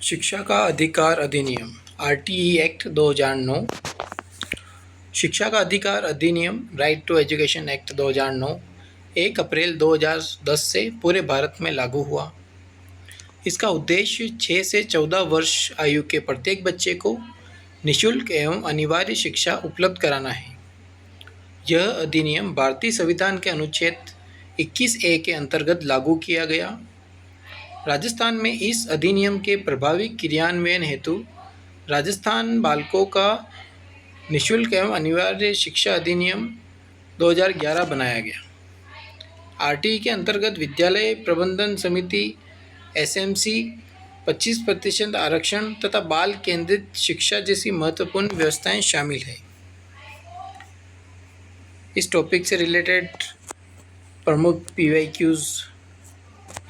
शिक्षा का अधिकार अधिनियम आरटीई एक्ट 2009। शिक्षा का अधिकार अधिनियम राइट टू एजुकेशन एक्ट 2009 1 अप्रैल 2010 से पूरे भारत में लागू हुआ। इसका उद्देश्य 6 से 14 वर्ष आयु के प्रत्येक बच्चे को निःशुल्क एवं अनिवार्य शिक्षा उपलब्ध कराना है। यह अधिनियम भारतीय संविधान के अनुच्छेद 21A के अंतर्गत लागू किया गया। राजस्थान में इस अधिनियम के प्रभावी क्रियान्वयन हेतु राजस्थान बालकों का निःशुल्क एवं अनिवार्य शिक्षा अधिनियम 2011 बनाया गया। आरटीई के अंतर्गत विद्यालय प्रबंधन समिति एसएमसी 25% आरक्षण तथा बाल केंद्रित शिक्षा जैसी महत्वपूर्ण व्यवस्थाएं शामिल है। इस टॉपिक से रिलेटेड प्रमुख पीवाईक्यूज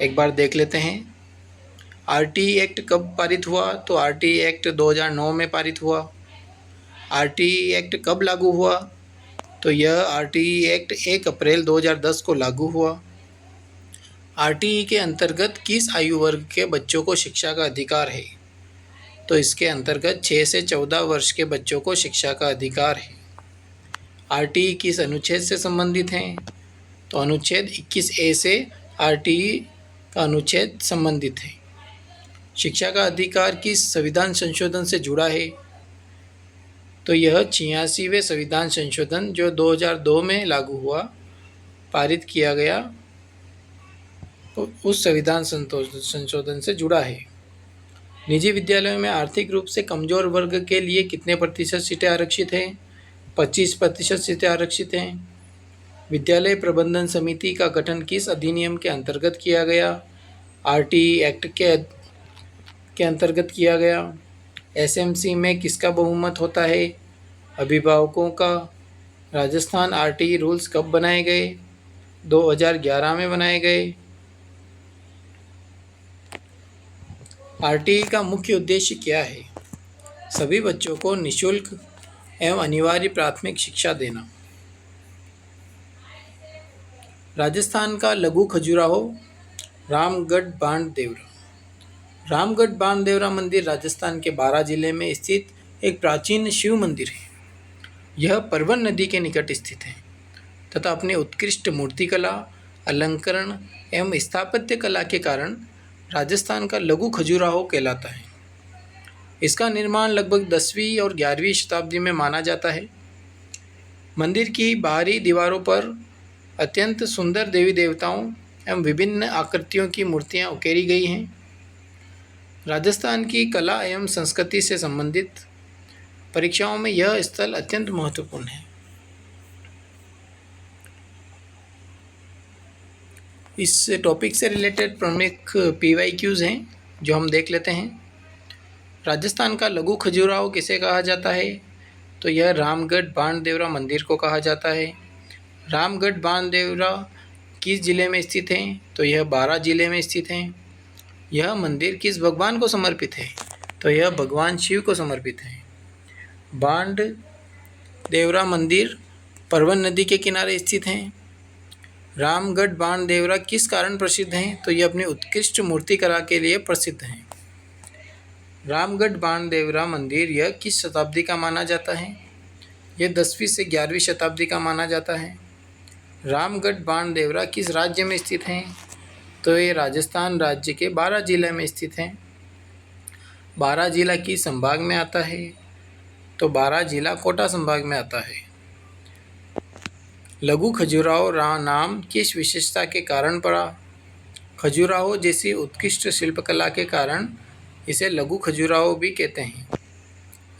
एक बार देख लेते हैं। आरटीई एक्ट कब पारित हुआ? तो आरटीई एक्ट 2009 में पारित हुआ। आरटीई एक्ट कब लागू हुआ? तो यह आरटीई एक्ट 1 अप्रैल 2010 को लागू हुआ। आरटीई के अंतर्गत किस आयु वर्ग के बच्चों को शिक्षा का अधिकार है? तो इसके अंतर्गत 6 से 14 वर्ष के बच्चों को शिक्षा का अधिकार है। आरटीई किस अनुच्छेद से संबंधित हैं? तो अनुच्छेद 21A से आरटीई का अनुच्छेद संबंधित है। शिक्षा का अधिकार किस संविधान संशोधन से जुड़ा है? तो यह 86वें संविधान संशोधन जो 2002 में लागू हुआ, पारित किया गया, तो उस संविधान संशोधन से जुड़ा है। निजी विद्यालयों में आर्थिक रूप से कमजोर वर्ग के लिए कितने प्रतिशत सीटें आरक्षित हैं? 25% सीटें आरक्षित हैं। विद्यालय प्रबंधन समिति का गठन किस अधिनियम के अंतर्गत किया गया? आरटीई एक्ट के अंतर्गत किया गया। एसएमसी में किसका बहुमत होता है? अभिभावकों का। राजस्थान आरटीई रूल्स कब बनाए गए? 2011 में बनाए गए। आरटीई का मुख्य उद्देश्य क्या है? सभी बच्चों को निःशुल्क एवं अनिवार्य प्राथमिक शिक्षा देना। राजस्थान का लघु खजुराहो रामगढ़ बाणदेवरा। रामगढ़ बाणदेवरा मंदिर राजस्थान के बारां जिले में स्थित एक प्राचीन शिव मंदिर है। यह परवन नदी के निकट स्थित है तथा अपने उत्कृष्ट मूर्तिकला, अलंकरण एवं स्थापत्य कला के कारण राजस्थान का लघु खजुराहो कहलाता है। इसका निर्माण लगभग 10वीं और 11वीं शताब्दी में माना जाता है। मंदिर की बाहरी दीवारों पर अत्यंत सुंदर देवी देवताओं एवं विभिन्न आकृतियों की मूर्तियां उकेरी गई हैं। राजस्थान की कला एवं संस्कृति से संबंधित परीक्षाओं में यह स्थल अत्यंत महत्वपूर्ण है। इस टॉपिक से रिलेटेड प्रमुख पीवाईक्यूज हैं जो हम देख लेते हैं। राजस्थान का लघु खजुराहो किसे कहा जाता है? तो यह रामगढ़ बाणदेवरा मंदिर को कहा जाता है। रामगढ़ बाणदेवरा किस जिले में स्थित है? तो यह बारां जिले में स्थित है। यह मंदिर किस भगवान को समर्पित है? तो यह भगवान शिव को समर्पित है। बाणदेवरा मंदिर परवन नदी के किनारे स्थित है। रामगढ़ बाणदेवरा किस कारण प्रसिद्ध हैं? तो यह अपनी उत्कृष्ट मूर्तिकला के लिए प्रसिद्ध हैं। रामगढ़ बाणदेवरा मंदिर यह किस शताब्दी का माना जाता है? यह 10वीं से 11वीं शताब्दी का माना जाता है। रामगढ़ बाणदेवरा किस राज्य में स्थित हैं? तो ये राजस्थान राज्य के बारां जिले में स्थित हैं। बारां जिला किस संभाग में आता है? तो बारां जिला कोटा संभाग में आता है। लघु खजुराहो नाम किस विशेषता के कारण पड़ा? खजुराहो जैसी उत्कृष्ट शिल्पकला के कारण इसे लघु खजुराहो भी कहते हैं।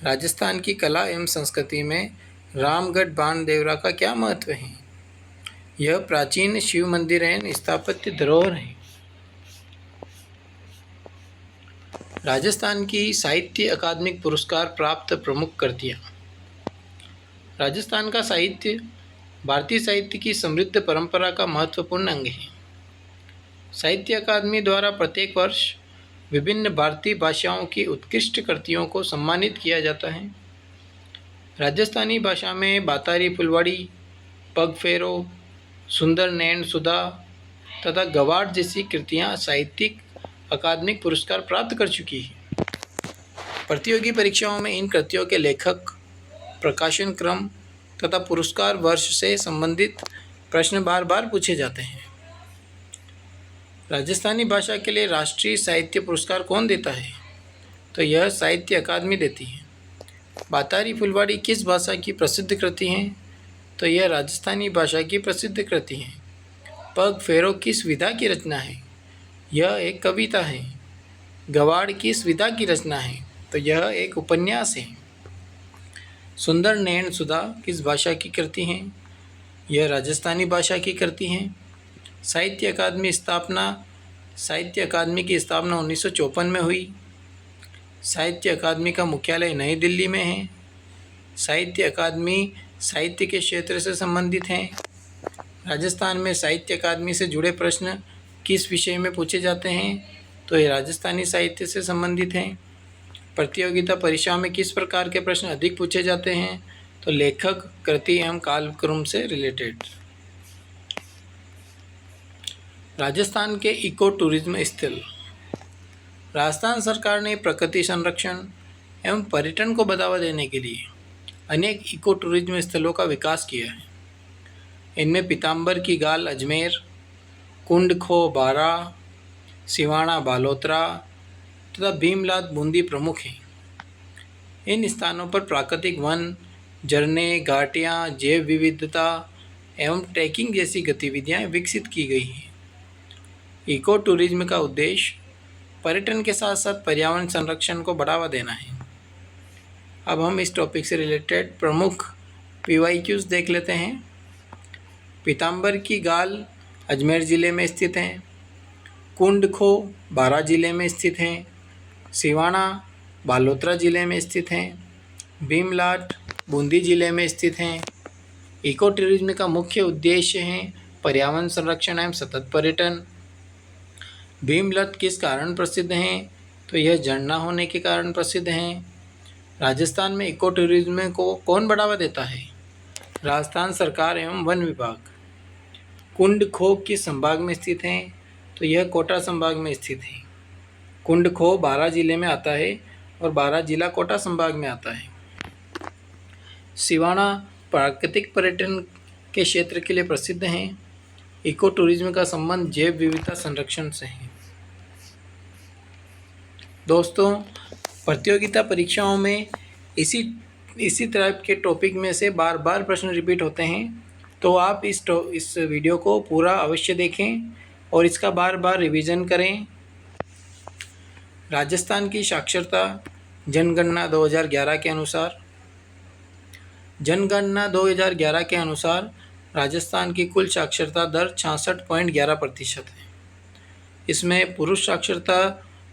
राजस्थान की कला एवं संस्कृति में रामगढ़ बाणदेवरा का क्या महत्व है? यह प्राचीन शिव मंदिर एवं स्थापत्य धरोहर है। राजस्थान की साहित्य अकादमिक पुरस्कार प्राप्त प्रमुख कृतियाँ। राजस्थान का साहित्य भारतीय साहित्य की समृद्ध परंपरा का महत्वपूर्ण अंग है। साहित्य अकादमी द्वारा प्रत्येक वर्ष विभिन्न भारतीय भाषाओं की उत्कृष्ट कृतियों को सम्मानित किया जाता है। राजस्थानी भाषा में बातारी फुलवाड़ी, पग फेरो, सुंदर नैन सुधा तथा गवार जैसी कृतियाँ साहित्यिक अकादमिक पुरस्कार प्राप्त कर चुकी है। प्रतियोगी परीक्षाओं में इन कृतियों के लेखक, प्रकाशन क्रम तथा पुरस्कार वर्ष से संबंधित प्रश्न बार बार पूछे जाते हैं। राजस्थानी भाषा के लिए राष्ट्रीय साहित्य पुरस्कार कौन देता है? तो यह साहित्य अकादमी देती है। बातारी फुलवाड़ी किस भाषा की प्रसिद्ध कृति है? तो यह राजस्थानी भाषा की प्रसिद्ध कृति है। पग फेरो किस विधा की रचना है? यह एक कविता है। गवाड़ किस विधा की रचना है? तो यह एक उपन्यास है। सुंदर नयन सुधा किस भाषा की कृति है? यह राजस्थानी भाषा की कृति है। साहित्य अकादमी की स्थापना 1954 में हुई। साहित्य अकादमी का मुख्यालय नई दिल्ली में है। साहित्य अकादमी साहित्य के क्षेत्र से संबंधित है। राजस्थान में साहित्य अकादमी से जुड़े प्रश्न किस विषय में पूछे जाते हैं? तो ये राजस्थानी साहित्य से संबंधित हैं। प्रतियोगिता परीक्षा में किस प्रकार के प्रश्न अधिक पूछे जाते हैं? तो लेखक, कृति एवं कालक्रम से रिलेटेड। राजस्थान के इको टूरिज्म स्थल। राजस्थान सरकार ने प्रकृति संरक्षण एवं पर्यटन को बढ़ावा देने के लिए अनेक इको टूरिज्म स्थलों का विकास किया है। इनमें पीताम्बर की गाल अजमेर, कुंड खो बारा, सिवाना बालोतरा तथा भीमलाल बूंदी प्रमुख हैं। इन स्थानों पर प्राकृतिक वन, झरने, घाटियाँ, जैव विविधता एवं ट्रैकिंग जैसी गतिविधियाँ विकसित की गई हैं। इको टूरिज्म का उद्देश्य पर्यटन के साथ साथ पर्यावरण संरक्षण को बढ़ावा देना है। अब हम इस टॉपिक से रिलेटेड प्रमुख PYQs देख लेते हैं। पीताम्बर की गाल अजमेर ज़िले में स्थित हैं। कुंड खो बारा ज़िले में स्थित हैं। सिवाना बालोतरा ज़िले में स्थित हैं। भीमलाट बूंदी ज़िले में स्थित हैं। इको टूरिज्म का मुख्य उद्देश्य है पर्यावरण संरक्षण एवं सतत पर्यटन। भीमलत किस कारण प्रसिद्ध हैं? तो यह झरना होने के कारण प्रसिद्ध हैं। राजस्थान में इको टूरिज्म को कौन बढ़ावा देता है? राजस्थान सरकार एवं वन विभाग। कुंड खो किस संभाग में स्थित हैं? तो यह कोटा संभाग में स्थित है। कुंड खो बारा ज़िले में आता है और बारा जिला कोटा संभाग में आता है। सिवाना प्राकृतिक पर्यटन के क्षेत्र के लिए प्रसिद्ध हैं। इको टूरिज्म का संबंध जैव विविधता संरक्षण से है। दोस्तों, प्रतियोगिता परीक्षाओं में इसी तरह के टॉपिक में से बार बार प्रश्न रिपीट होते हैं, तो आप इस वीडियो को पूरा अवश्य देखें और इसका बार बार रिवीजन करें। राजस्थान की साक्षरता जनगणना 2011 के अनुसार राजस्थान की कुल साक्षरता दर 66.11% है। इसमें पुरुष साक्षरता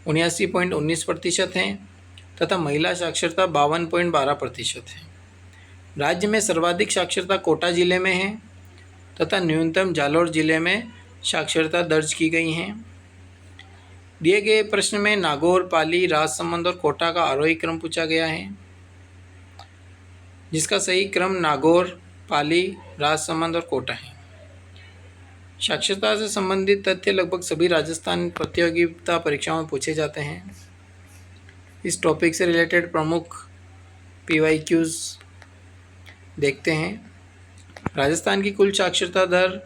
79.19% है तथा महिला साक्षरता 52.12% है। राज्य में सर्वाधिक साक्षरता कोटा जिले में है तथा न्यूनतम जालोर जिले में साक्षरता दर्ज की गई हैं। दिए गए प्रश्न में नागौर, पाली, राजसमंद और कोटा का आरोही क्रम पूछा गया है, जिसका सही क्रम नागौर, पाली, राजसमंद और कोटा है। साक्षरता से संबंधित तथ्य लगभग सभी राजस्थान प्रतियोगिता परीक्षाओं में पूछे जाते हैं। इस टॉपिक से रिलेटेड प्रमुख PYQs देखते हैं। राजस्थान की कुल साक्षरता दर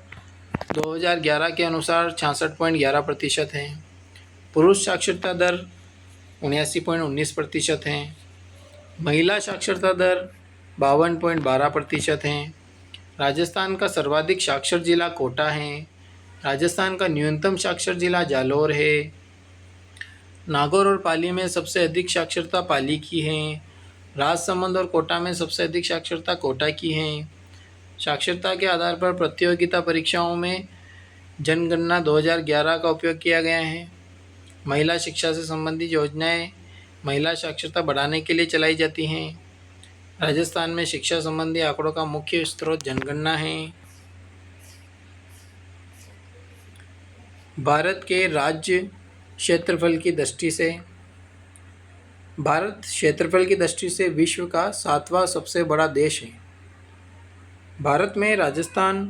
2011 के अनुसार 66.11% है। पुरुष साक्षरता दर 79.19% है। महिला साक्षरता दर 52.12% है। राजस्थान का सर्वाधिक साक्षर जिला कोटा है। राजस्थान का न्यूनतम साक्षर जिला जालोर है। नागौर और पाली में सबसे अधिक साक्षरता पाली की है। राजसमंद और कोटा में सबसे अधिक साक्षरता कोटा की है। साक्षरता के आधार पर प्रतियोगिता परीक्षाओं में जनगणना 2011 का उपयोग किया गया है। महिला शिक्षा से संबंधित योजनाएं महिला साक्षरता बढ़ाने के लिए चलाई जाती हैं। राजस्थान में शिक्षा संबंधी आंकड़ों का मुख्य स्रोत जनगणना है। भारत के राज्य क्षेत्रफल की दृष्टि से विश्व का 7वां सबसे बड़ा देश है। भारत में राजस्थान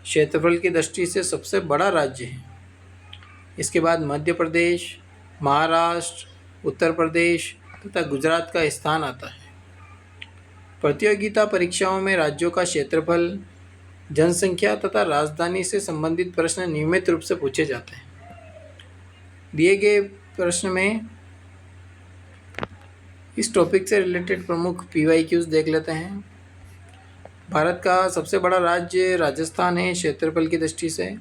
क्षेत्रफल की दृष्टि से सबसे बड़ा राज्य है। इसके बाद मध्य प्रदेश, महाराष्ट्र, उत्तर प्रदेश, तथा गुजरात का स्थान आता है। प्रतियोगिता परीक्षाओं में राज्यों का क्षेत्रफल, जनसंख्या तथा राजधानी से संबंधित प्रश्न नियमित रूप से पूछे जाते हैं। दिए गए प्रश्न में इस टॉपिक से रिलेटेड प्रमुख PYQs देख लेते हैं। भारत का सबसे बड़ा राज्य राजस्थान है क्षेत्रफल की दृष्टि से,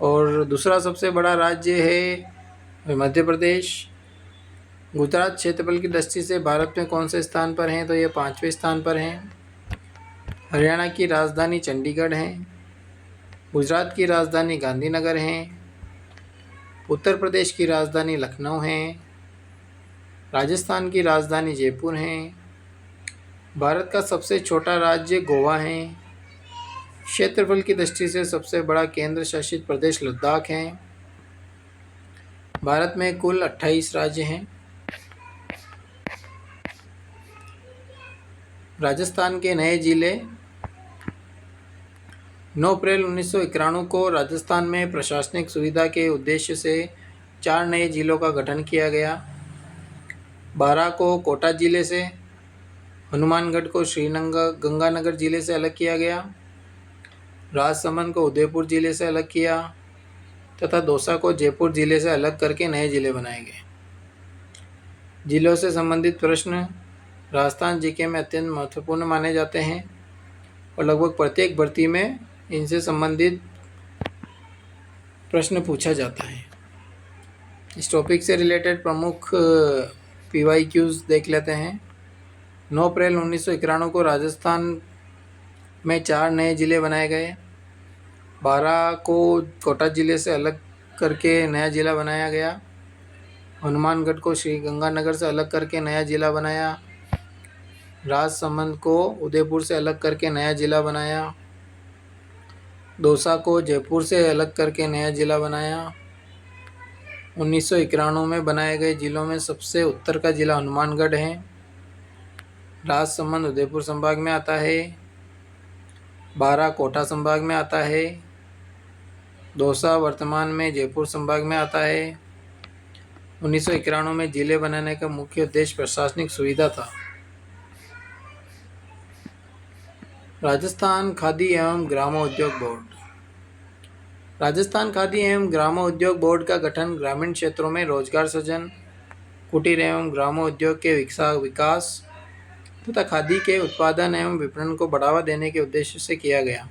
और दूसरा सबसे बड़ा राज्य है मध्य प्रदेश। गुजरात क्षेत्रफल की दृष्टि से भारत में कौन से स्थान पर हैं, तो ये 5वें स्थान पर हैं। हरियाणा की राजधानी चंडीगढ़ है। गुजरात की राजधानी गांधीनगर है। उत्तर प्रदेश की राजधानी लखनऊ है। राजस्थान की राजधानी जयपुर है। भारत का सबसे छोटा राज्य गोवा है। क्षेत्रफल की दृष्टि से सबसे बड़ा केंद्र शासित प्रदेश लद्दाख है। भारत में कुल 28 राज्य हैं। राजस्थान के नए जिले। 9 अप्रैल 1991 को राजस्थान में प्रशासनिक सुविधा के उद्देश्य से 4 नए जिलों का गठन किया गया। 12 को कोटा जिले से, हनुमानगढ़ को गंगानगर जिले से अलग किया गया, राजसमंद को उदयपुर जिले से अलग किया तथा दौसा को जयपुर जिले से अलग करके नए जिले बनाए गए। जिलों से संबंधित प्रश्न राजस्थान जीके में अत्यंत महत्वपूर्ण माने जाते हैं और लगभग प्रत्येक भर्ती में इनसे संबंधित प्रश्न पूछा जाता है। इस टॉपिक से रिलेटेड प्रमुख PYQs देख लेते हैं। 9 अप्रैल 1991 को राजस्थान में 4 नए ज़िले बनाए गए। 12 को कोटा ज़िले से अलग करके नया ज़िला बनाया गया। हनुमानगढ़ को श्री गंगानगर से अलग करके नया ज़िला बनाया। राजसमंद को उदयपुर से अलग करके नया ज़िला बनाया। दौसा को जयपुर से अलग करके नया ज़िला बनाया। 1991 में बनाए गए ज़िलों में सबसे उत्तर का ज़िला हनुमानगढ़ है। राजसमंद उदयपुर संभाग में आता है। 12 कोटा संभाग में आता है। दौसा वर्तमान में जयपुर संभाग में आता है। 1991 में ज़िले बनाने का मुख्य उद्देश्य प्रशासनिक सुविधा था। राजस्थान खादी एवं ग्रामोद्योग बोर्ड। राजस्थान खादी एवं ग्रामोद्योग बोर्ड का गठन ग्रामीण क्षेत्रों में रोजगार सृजन, कुटीर एवं ग्रामोद्योग के विकास तथा खादी के उत्पादन एवं विपणन को बढ़ावा देने के उद्देश्य से किया गया।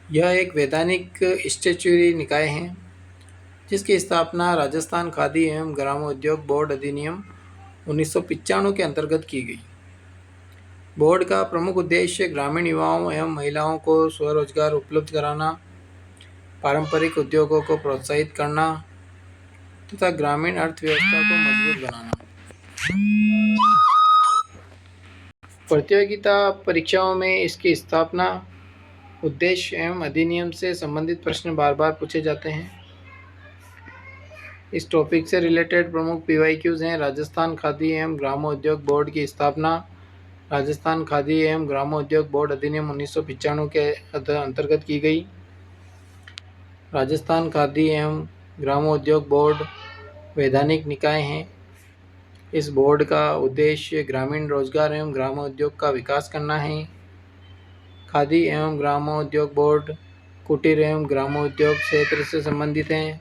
यह एक वैधानिक स्टैट्यूटरी निकाय है जिसकी स्थापना राजस्थान खादी एवं ग्रामोद्योग बोर्ड अधिनियम 1995 के अंतर्गत की गई। बोर्ड का प्रमुख उद्देश्य ग्रामीण युवाओं एवं महिलाओं को स्वरोजगार उपलब्ध कराना, पारंपरिक उद्योगों को प्रोत्साहित करना तथा ग्रामीण अर्थव्यवस्था को मजबूत बनाना। प्रतियोगिता परीक्षाओं में इसकी स्थापना, उद्देश्य एवं अधिनियम से संबंधित प्रश्न बार बार पूछे जाते हैं। इस टॉपिक से रिलेटेड प्रमुख PYQs हैं। राजस्थान खादी एवं ग्रामोद्योग बोर्ड की स्थापना राजस्थान खादी एवं ग्रामोद्योग बोर्ड अधिनियम 1995 के अंतर्गत की गई। राजस्थान खादी एवं ग्रामोद्योग बोर्ड वैधानिक निकाय हैं। इस बोर्ड का उद्देश्य ग्रामीण रोजगार एवं ग्रामोद्योग का विकास करना है। खादी एवं ग्रामोद्योग बोर्ड कुटीर एवं ग्रामोद्योग क्षेत्र से संबंधित हैं।